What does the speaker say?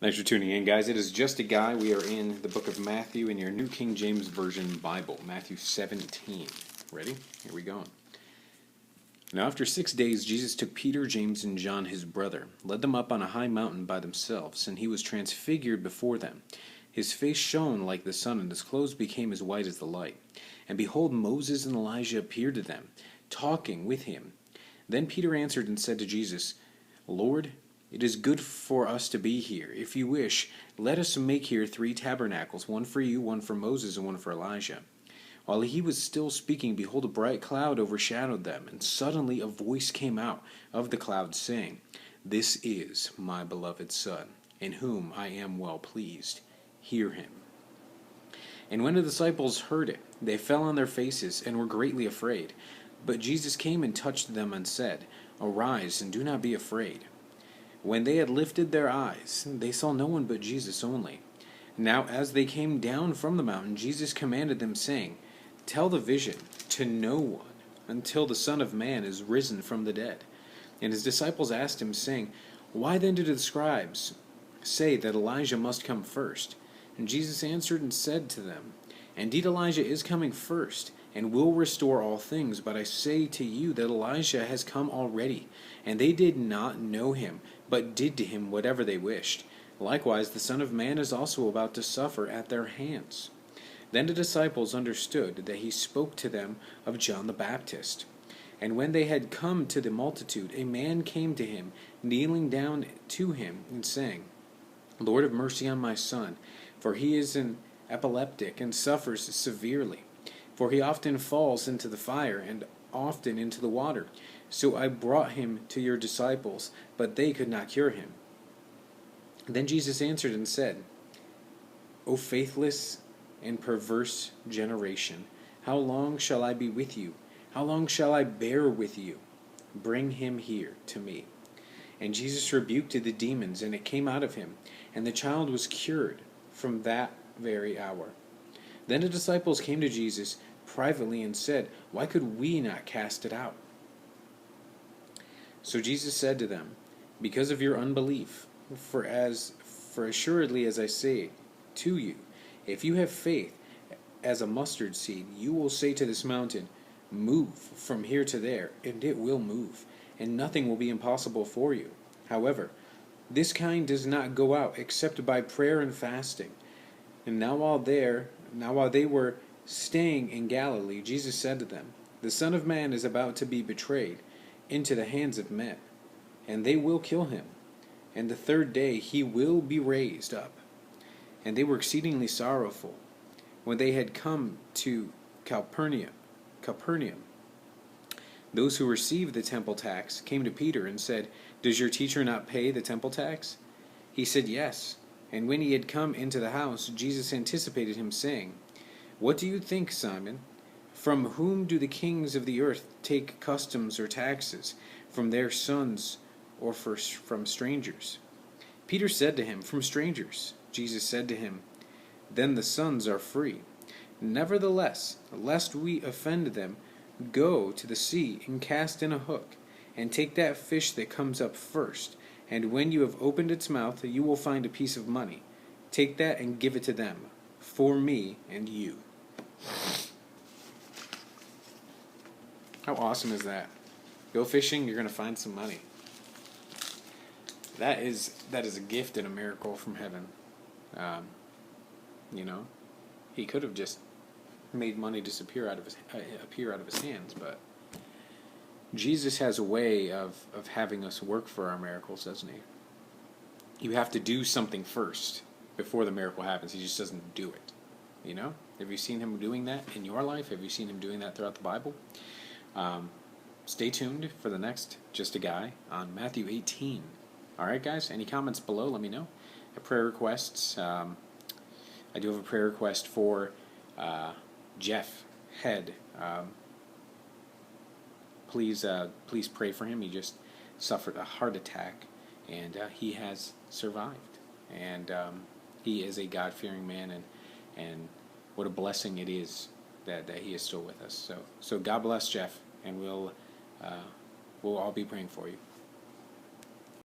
Thanks for tuning in, guys. It is Just a Guy. We are in the book of Matthew in your New King James Version Bible, Matthew 17. Ready? Here we go. Now after 6 days, Jesus took Peter, James, and John, his brother, led them up on a high mountain by themselves, and he was transfigured before them. His face shone like the sun, and his clothes became as white as the light. And behold, Moses and Elijah appeared to them, talking with him. Then Peter answered and said to Jesus, Lord, it is good for us to be here. If you wish, let us make here 3 tabernacles, one for you, one for Moses, and one for Elijah. While he was still speaking, behold, a bright cloud overshadowed them, and suddenly a voice came out of the cloud, saying, This is my beloved Son, in whom I am well pleased. Hear him. And when the disciples heard it, they fell on their faces and were greatly afraid. But Jesus came and touched them and said, Arise, and do not be afraid. When they had lifted their eyes, they saw no one but Jesus only. Now as they came down from the mountain, Jesus commanded them, saying, Tell the vision to no one until the Son of Man is risen from the dead. And his disciples asked him, saying, Why then do the scribes say that Elijah must come first? And Jesus answered and said to them, Indeed, Elijah is coming first, and will restore all things. But I say to you that Elijah has come already, and they did not know him, but did to him whatever they wished. Likewise, the Son of Man is also about to suffer at their hands. Then the disciples understood that he spoke to them of John the Baptist. And when they had come to the multitude, a man came to him, kneeling down to him, and saying, Lord, have mercy on my son, for he is an epileptic and suffers severely. For he often falls into the fire and often into the water. So I brought him to your disciples, but they could not cure him. Then Jesus answered and said, O faithless and perverse generation, how long shall I be with you? How long shall I bear with you? Bring him here to me. And Jesus rebuked the demons, and it came out of him, and the child was cured from that very hour. Then the disciples came to Jesus privately and said, Why could we not cast it out? So Jesus said to them, Because of your unbelief, for assuredly as I say to you, if you have faith as a mustard seed, you will say to this mountain, Move from here to there, and it will move, and nothing will be impossible for you. However, this kind does not go out except by prayer and fasting. And now while they were staying in Galilee, Jesus said to them, The Son of Man is about to be betrayed into the hands of men, and they will kill him, and the 3rd day he will be raised up. And they were exceedingly sorrowful. When they had come to Capernaum, those who received the temple tax came to Peter and said, Does your teacher not pay the temple tax? He said, Yes. And when he had come into the house, Jesus anticipated him, saying, What do you think, Simon? From whom do the kings of the earth take customs or taxes? From their sons or from strangers? Peter said to him, From strangers. Jesus said to him, Then the sons are free. Nevertheless, lest we offend them, go to the sea and cast in a hook, and take that fish that comes up first. And when you have opened its mouth, you will find a piece of money. Take that and give it to them, for me and you. How awesome is that? Go fishing, you're going to find some money. That is a gift and a miracle from heaven. He could have just made money disappear appear out of his hands, but Jesus has a way of having us work for our miracles, doesn't he? You have to do something first before the miracle happens. He just doesn't do it. Have you seen him doing that in your life? Have you seen him doing that throughout the Bible? Stay tuned for the next Just a Guy on Matthew 18. Alright guys, any comments below, let me know. Prayer requests, I do have a prayer request for Jeff Head. Please pray for him. He just suffered a heart attack, and he has survived. And he is a God-fearing man, and what a blessing it is that he is still with us. So God bless Jeff, and we'll all be praying for you.